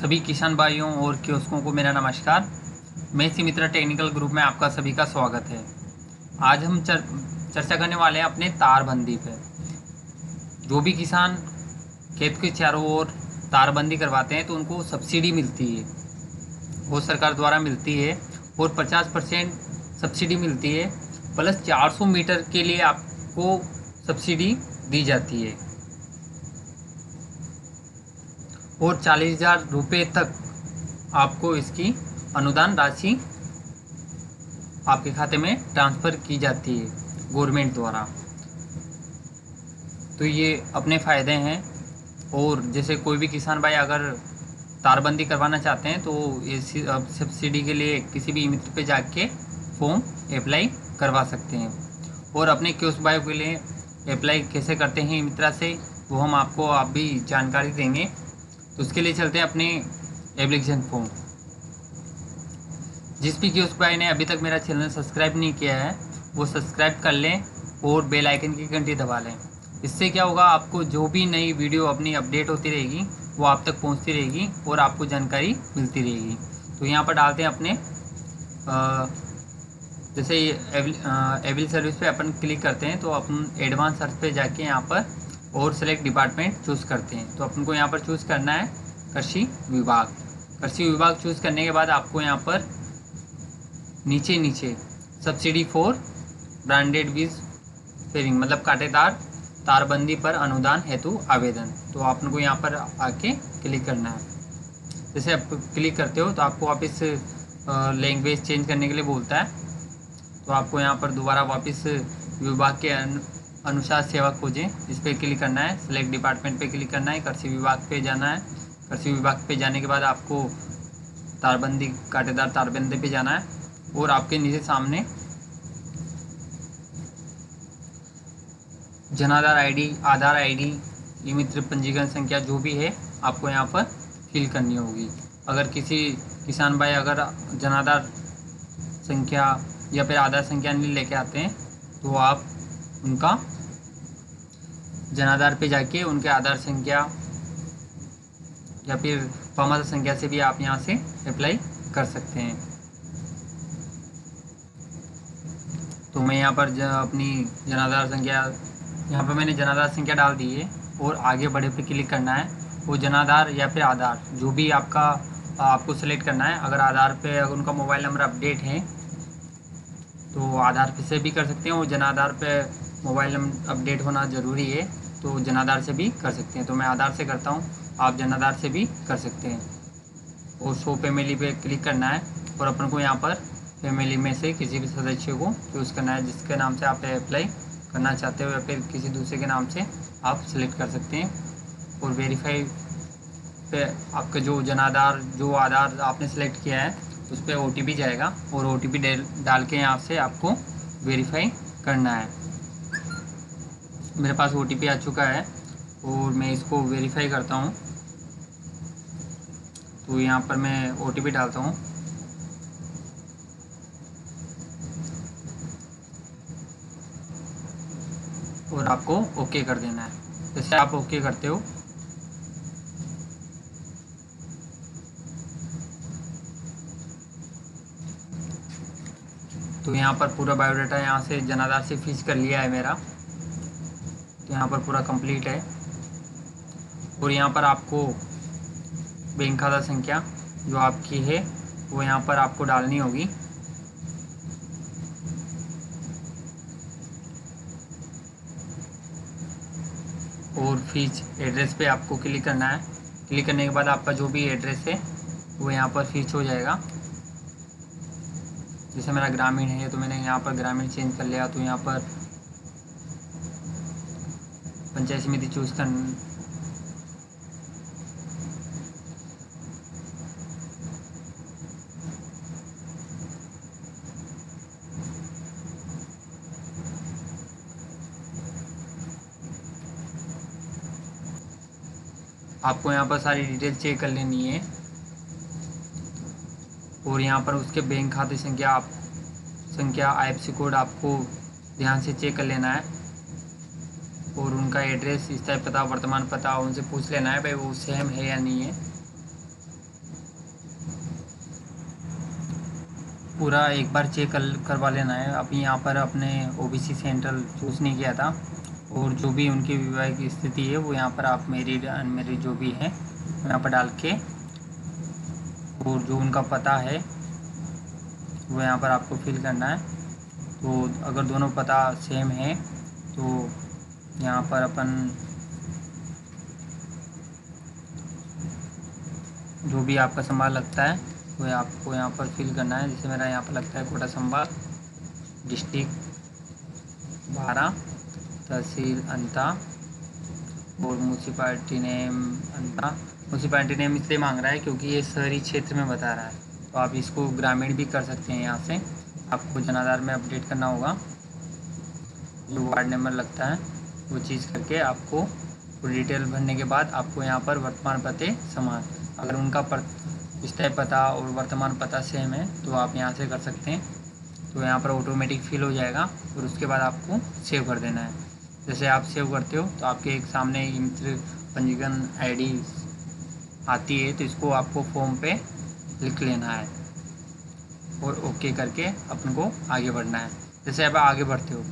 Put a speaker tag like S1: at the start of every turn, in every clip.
S1: सभी किसान भाइयों और कियोस्कों को मेरा नमस्कार। मैं मित्रा टेक्निकल ग्रुप में आपका सभी का स्वागत है। आज हम चर्चा करने वाले हैं अपने तारबंदी पे। जो भी किसान खेत के चारों ओर तारबंदी करवाते हैं तो उनको सब्सिडी मिलती है, वो सरकार द्वारा मिलती है और 50% सब्सिडी मिलती है, प्लस 400 मीटर के लिए आपको सब्सिडी दी जाती है और 40,000 रुपये तक आपको इसकी अनुदान राशि आपके खाते में ट्रांसफ़र की जाती है गवर्नमेंट द्वारा। तो ये अपने फ़ायदे हैं। और जैसे कोई भी किसान भाई अगर तारबंदी करवाना चाहते हैं तो ये सब्सिडी के लिए किसी भी मित्र पे जाके फॉर्म अप्लाई करवा सकते हैं। और अपने कियोस्क भाई के लिए अप्लाई कैसे करते हैं मित्रा से, वो हम आपको आप भी जानकारी देंगे। तो उसके लिए चलते हैं अपने एप्लीकेशन फॉर्म। जिस भी कियोस्क भाई ने अभी तक मेरा चैनल सब्सक्राइब नहीं किया है वो सब्सक्राइब कर लें और बेल आइकन की घंटी दबा लें। इससे क्या होगा, आपको जो भी नई वीडियो अपनी अपडेट होती रहेगी वो आप तक पहुंचती रहेगी और आपको जानकारी मिलती रहेगी। तो यहाँ पर डालते हैं अपने जैसे एविल सर्विस पे अपन क्लिक करते हैं तो अपन एडवांस सर्च पे जाके यहाँ पर और सेलेक्ट डिपार्टमेंट चूज़ करते हैं। तो अपन को यहाँ पर चूज़ करना है कृषि विभाग। कृषि विभाग चूज़ करने के बाद आपको यहाँ पर नीचे सब्सिडी फॉर ब्रांडेड बीज पेयरिंग मतलब कांटेदार तारबंदी पर अनुदान हेतु आवेदन, तो आपको यहाँ पर आके क्लिक करना है। जैसे आप क्लिक करते हो तो आपको वापस लैंग्वेज चेंज करने के लिए बोलता है। तो आपको यहाँ पर दोबारा वापस विभाग के अनुसार सेवा खोजें इस पर क्लिक करना है। सेलेक्ट डिपार्टमेंट पे क्लिक करना है, कृषि विभाग पे जाना है। कृषि विभाग पे जाने के बाद आपको तारबंदी कांटेदार तारबंदी पे जाना है और आपके नीचे सामने जनाधार आईडी, आधार आईडी, ई मित्र पंजीकरण संख्या जो भी है आपको यहाँ पर फिल करनी होगी। अगर किसी किसान भाई अगर जनाधार संख्या या फिर आधार संख्या नहीं लेके आते हैं तो आप उनका जनाधार पे जाके उनके आधार संख्या या फिर प्रमाण संख्या से भी आप यहाँ से अप्लाई कर सकते हैं। तो मैं यहाँ पर अपनी जनाधार संख्या यहाँ पर मैंने जनाधार संख्या डाल दी है और आगे बढ़े पे क्लिक करना है। वो जनाधार या फिर आधार जो भी आपको सेलेक्ट करना है। अगर आधार पे अगर उनका मोबाइल नंबर अपडेट है तो आधार पे से भी कर सकते हैं, और जनाधार पे मोबाइल नंबर अपडेट होना ज़रूरी है तो जनाधार से भी कर सकते हैं। तो मैं आधार से करता हूँ, आप जनाधार से भी कर सकते हैं। और शो फैमिली पे क्लिक करना है और अपन को यहाँ पर फैमिली में से किसी भी सदस्य को चूज़ करना है जिसके नाम से आप अप्लाई करना चाहते हो, या फिर किसी दूसरे के नाम से आप सेलेक्ट कर सकते हैं। और वेरीफाई पे आपका जो जनाधार जो आधार आपने सेलेक्ट किया है उस पर OTP जाएगा और OTP डाल के यहाँ से आपको वेरीफाई करना है। मेरे पास OTP आ चुका है और मैं इसको वेरीफाई करता हूँ। तो यहाँ पर मैं OTP डालता हूँ और आपको ओके कर देना है। जैसे आप ओके करते हो तो यहाँ पर पूरा बायोडाटा यहाँ से जनाधार से फिश कर लिया है मेरा। तो यहाँ पर पूरा कंप्लीट है और यहाँ पर आपको बैंक खाता संख्या जो आपकी है वो यहाँ पर आपको डालनी होगी। और फीस एड्रेस पे आपको क्लिक करना है। क्लिक करने के बाद आपका जो भी एड्रेस है वो यहाँ पर फीस हो जाएगा। जैसे मेरा ग्रामीण है तो मैंने यहाँ पर ग्रामीण चेंज कर लिया। तो यहाँ पर पंचायत समिति चूज़ कर आपको यहाँ पर सारी डिटेल चेक कर लेनी है और यहाँ पर उसके बैंक खाते संख्या IFSC कोड आपको ध्यान से चेक कर लेना है। और उनका एड्रेस, स्थायी पता, वर्तमान पता उनसे पूछ लेना है भाई वो सेम है या नहीं है। पूरा एक बार चेक करवा लेना है। अभी यहाँ पर अपने ओबीसी सेंट्रल चूज़ नहीं किया था, और जो भी उनकी वैवाहिक स्थिति है वो यहाँ पर आप मैरिड अनमैरिड जो भी है यहाँ पर डाल के, और जो उनका पता है वो यहाँ पर आपको फिल करना है। तो अगर दोनों पता सेम है तो यहाँ पर अपन जो भी आपका संभाल लगता है वो आपको यहाँ पर फिल करना है। जैसे मेरा यहाँ पर लगता है कोटा संभाल, डिस्ट्रिक्ट 12, तहसील अंता, और म्यूनसिपालिटी नेम अंता। म्यूनसिपालिटी नेम इसलिए मांग रहा है क्योंकि ये शहरी क्षेत्र में बता रहा है, तो आप इसको ग्रामीण भी कर सकते हैं। यहाँ से आपको जनाधार में अपडेट करना होगा, जो वार्ड नंबर लगता है वो चीज़ करके आपको पूरी डिटेल भरने के बाद आपको यहाँ पर वर्तमान पते समान, अगर उनका स्थायी पता और वर्तमान पता सेम है तो आप यहाँ से कर सकते हैं। तो यहाँ पर ऑटोमेटिक फिल हो जाएगा, और उसके बाद आपको सेव कर देना है। जैसे आप सेव करते हो तो आपके एक सामने मित्र पंजीकरण ID आती है, तो इसको आपको फॉर्म पे लिख लेना है और ओके करके अपन को आगे बढ़ना है। जैसे आप आगे बढ़ते हो,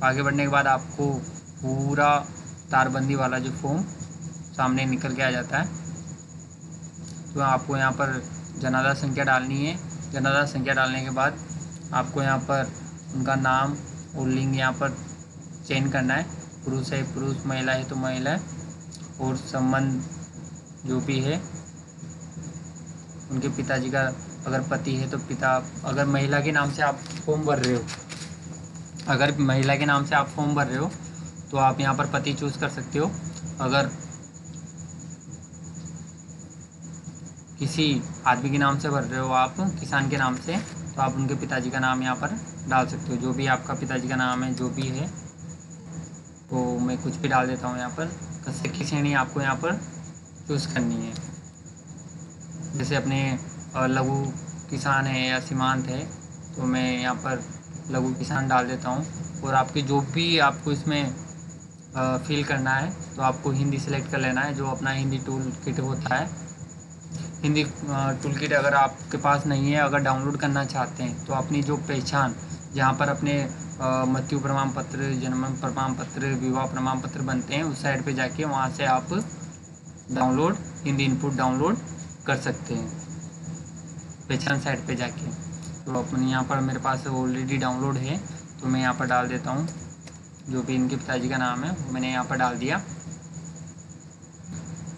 S1: आगे बढ़ने के बाद आपको पूरा तारबंदी वाला जो फॉर्म सामने निकल के आ जाता है। तो आपको यहाँ पर जनाधार संख्या डालनी है। जनाधार संख्या डालने के बाद आपको यहाँ पर उनका नाम और लिंग यहाँ पर चयन करना है। पुरुष है पुरुष, महिला है तो महिला, और संबंध जो भी है उनके पिताजी का, अगर पति है तो पिता। अगर महिला के नाम से आप फॉर्म भर रहे हो, अगर महिला के नाम से आप फॉर्म भर रहे हो तो आप यहाँ पर पति चूज़ कर सकते हो। अगर किसी आदमी के नाम से भर रहे हो आप, किसान के नाम से, तो आप उनके पिताजी का नाम यहाँ पर डाल सकते हो। जो भी आपका पिताजी का नाम है जो भी है, तो मैं कुछ भी डाल देता हूँ यहाँ पर। कसर की श्रेणी आपको यहाँ पर चूज़ करनी है। जैसे अपने लघु किसान है या सीमांत है, तो मैं यहाँ पर लघु किसान डाल देता हूँ। और आपकी जो भी आपको इसमें फिल करना है तो आपको हिंदी सेलेक्ट कर लेना है, जो अपना हिंदी टूल किट होता है। हिंदी टूल किट अगर आपके पास नहीं है, अगर डाउनलोड करना चाहते हैं तो अपनी जो पहचान, जहाँ पर अपने मृत्यु प्रमाण पत्र, जन्म प्रमाण पत्र, विवाह प्रमाण पत्र बनते हैं, उस साइड पे जाके वहाँ से आप डाउनलोड हिंदी इनपुट डाउनलोड कर सकते हैं पहचान साइट पे जाके। तो अपन यहाँ पर मेरे पास ऑलरेडी डाउनलोड है, तो मैं यहाँ पर डाल देता हूँ जो भी इनके पिताजी का नाम है वो मैंने यहाँ पर डाल दिया।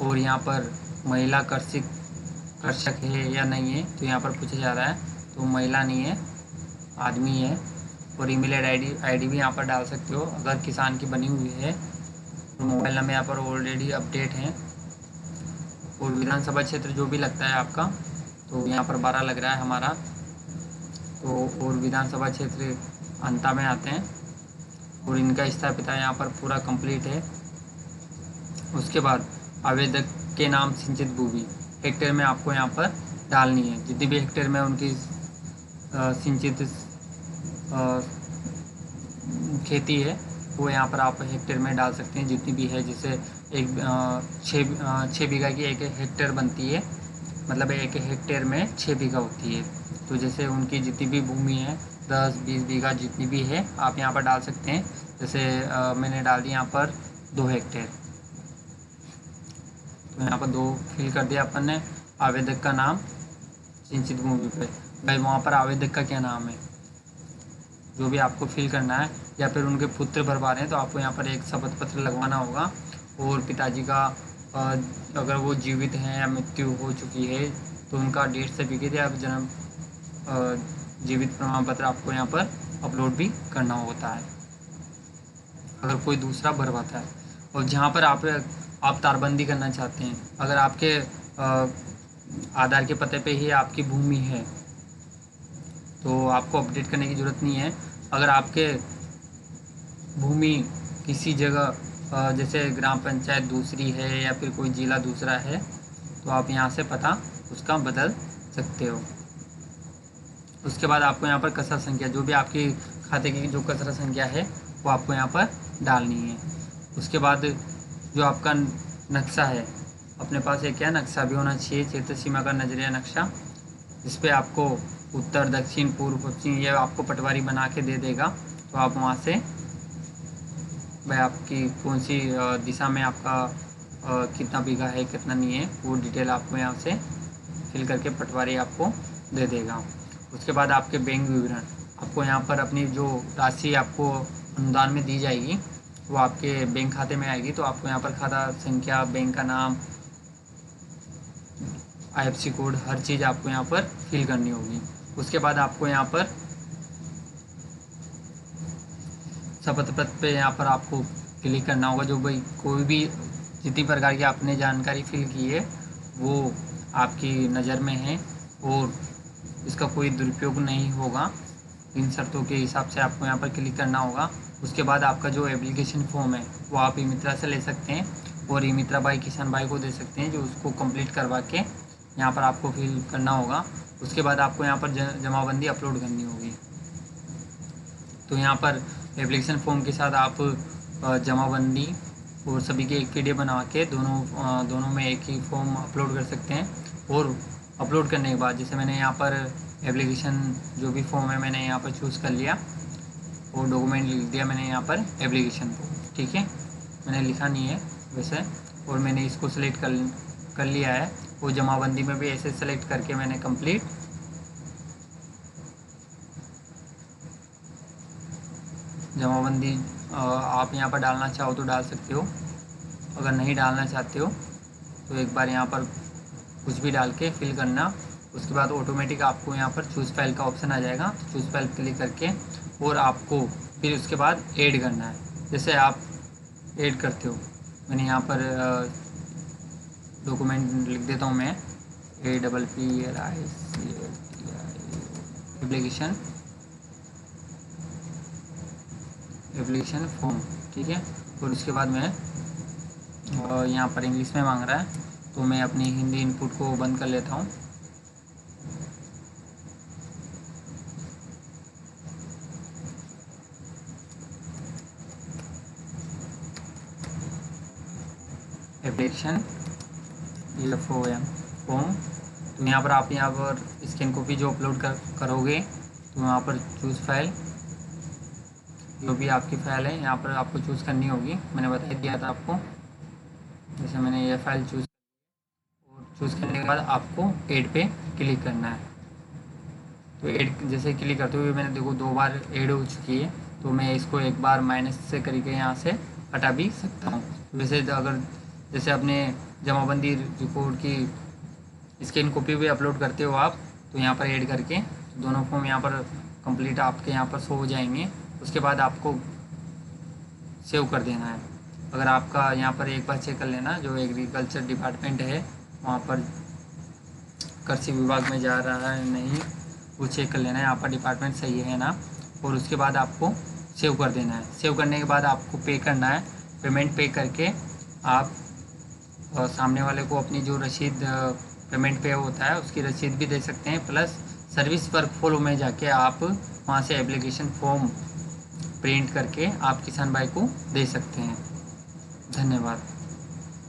S1: और यहाँ पर महिला कृषक है या नहीं है, तो यहाँ पर पूछा जा रहा है, तो महिला नहीं है, आदमी है। और ईमेल आईडी भी यहाँ पर डाल सकते हो अगर किसान की बनी हुई है। तो मोबाइल नंबर यहाँ पर ऑलरेडी अपडेट है। और विधानसभा क्षेत्र जो भी लगता है आपका, तो यहाँ पर 12 लग रहा है हमारा, तो और विधानसभा क्षेत्र अंता में आते हैं। और इनका स्थापिता यहाँ पर पूरा कंप्लीट है। उसके बाद आवेदक के नाम सिंचित भूमि हेक्टेयर में आपको यहाँ पर डालनी है। जितनी भी हेक्टेयर में उनकी सिंचित खेती है वो यहाँ पर आप हेक्टेयर में डाल सकते हैं, जितनी भी है। जैसे एक 6 बीघा की एक हेक्टेयर बनती है, मतलब एक हेक्टेयर में 6 बीघा होती है। तो जैसे उनकी जितनी भी भूमि है 10-20 बीघा जितनी भी है आप यहाँ पर डाल सकते हैं। जैसे मैंने डाल दी यहाँ पर 2 हेक्टेयर, तो यहाँ पर 2 फिल कर दिया अपन ने। आवेदक का नाम सिंचित भूमि पे, भाई वहाँ पर आवेदक का क्या नाम है जो भी आपको फिल करना है, या फिर उनके पुत्र भरवा रहे हैं तो आपको यहाँ पर एक शपथ पत्र लगवाना होगा। और पिताजी का अगर वो जीवित हैं या मृत्यु हो चुकी है तो उनका डेथ सर्टिफिकेट या जन्म जीवित प्रमाण पत्र आपको यहाँ पर अपलोड भी करना होता है अगर कोई दूसरा भरवाता है। और जहाँ पर आप तारबंदी करना चाहते हैं, अगर आपके आधार के पते पे ही आपकी भूमि है तो आपको अपडेट करने की ज़रूरत नहीं है। अगर आपके भूमि किसी जगह जैसे ग्राम पंचायत दूसरी है या फिर कोई जिला दूसरा है तो आप यहाँ से पता उसका बदल सकते हो। उसके बाद आपको यहाँ पर कसरा संख्या, जो भी आपकी खाते की जो कसरा संख्या है वो आपको यहाँ पर डालनी है। उसके बाद जो आपका नक्शा है, अपने पास एक क्या नक्शा भी होना चाहिए, क्षेत्र सीमा का नजरिया नक्शा, जिस पे आपको उत्तर, दक्षिण, पूर्व, पश्चिम, ये आपको पटवारी बना के दे देगा। तो आप वहाँ से भाई आपकी कौन सी दिशा में आपका कितना बीघा है, कितना नहीं है, वो डिटेल आपको यहाँ से फिल करके पटवारी आपको दे देगा। उसके बाद आपके बैंक विवरण, आपको यहाँ पर अपनी जो राशि आपको अनुदान में दी जाएगी वो आपके बैंक खाते में आएगी। तो आपको यहाँ पर खाता संख्या, बैंक का नाम, IFSC कोड, हर चीज़ आपको यहाँ पर फिल करनी होगी। उसके बाद आपको यहाँ पर शपथ पत्र पे यहाँ पर आपको क्लिक करना होगा। जो भाई कोई भी जितनी प्रकार की आपने जानकारी फिल की है वो आपकी नज़र में है और इसका कोई दुरुपयोग नहीं होगा, इन शर्तों के हिसाब से आपको यहाँ पर क्लिक करना होगा। उसके बाद आपका जो एप्लीकेशन फॉर्म है वो आप ई मित्रा से ले सकते हैं और ई मित्रा भाई किसान भाई को दे सकते हैं, जो उसको कंप्लीट करवा के यहाँ पर आपको फिल करना होगा। उसके बाद आपको यहाँ पर जमाबंदी अपलोड करनी होगी। तो यहाँ पर एप्लीकेशन फॉर्म के साथ आप जमाबंदी और सभी के एक PDF बना के दोनों में एक ही फॉर्म अपलोड कर सकते हैं। और अपलोड करने के बाद जैसे मैंने यहाँ पर एप्लीकेशन जो भी फॉर्म है मैंने यहाँ पर चूज़ कर लिया और डॉक्यूमेंट लिख दिया मैंने यहाँ पर एप्लीकेशन फॉर्म, ठीक है, मैंने लिखा नहीं है वैसे, और मैंने इसको सिलेक्ट कर लिया है। और जमाबंदी में भी ऐसे सेलेक्ट करके मैंने कंप्लीट जमाबंदी आप यहाँ पर डालना चाहो तो डाल सकते हो, अगर नहीं डालना चाहते हो तो एक बार यहाँ पर कुछ भी डाल के फिल करना। उसके बाद ऑटोमेटिक आपको यहाँ पर चूज़ फाइल का ऑप्शन आ जाएगा, तो चूज़ फाइल क्लिक करके और आपको फिर उसके बाद ऐड करना है। जैसे आप ऐड करते हो, मैंने यहाँ पर डॉक्यूमेंट लिख देता हूँ मैं, APPLIC एप्लीकेशन फॉर्म, ठीक है। और उसके बाद मैं यहाँ पर इंग्लिश में मांग रहा है तो मैं अपनी हिंदी इनपुट को बंद कर लेता हूँ। एप्लीकेशन फॉर्म, तो यहाँ पर आप यहाँ पर स्कैन कॉपी जो अपलोड करोगे तो यहाँ पर चूज़ फाइल, जो भी आपकी फ़ाइल है यहाँ पर आपको चूज़ करनी होगी। मैंने बता दिया था आपको, जैसे मैंने ये फ़ाइल चूज़ करने के बाद आपको ऐड पे क्लिक करना है। तो ऐड जैसे क्लिक करते हुए मैंने देखो 2 बार ऐड हो चुकी है, तो मैं इसको एक बार माइनस से करके यहाँ से हटा भी सकता हूँ। वैसे अगर जैसे अपने जमाबंदी रिपोर्ट की स्कैन कॉपी भी अपलोड करते हो आप, तो यहाँ पर ऐड करके दोनों फॉर्म यहाँ पर कंप्लीट आपके यहाँ पर शो हो जाएंगे। उसके बाद आपको सेव कर देना है। अगर आपका यहाँ पर एक बार चेक कर लेना, जो एग्रीकल्चर डिपार्टमेंट है वहाँ पर कृषि विभाग में जा रहा है नहीं, वो चेक कर लेना है यहाँ पर डिपार्टमेंट सही है ना। और उसके बाद आपको सेव कर देना है। सेव करने के बाद आपको पे करना है। पेमेंट पे करके आप सामने वाले को अपनी जो रसीद पेमेंट पे होता है उसकी रसीद भी दे सकते हैं, प्लस सर्विस वर्क फ्लो में जाके आप वहाँ से एप्लीकेशन फॉर्म प्रिंट करके आप किसान भाई को दे सकते हैं। धन्यवाद।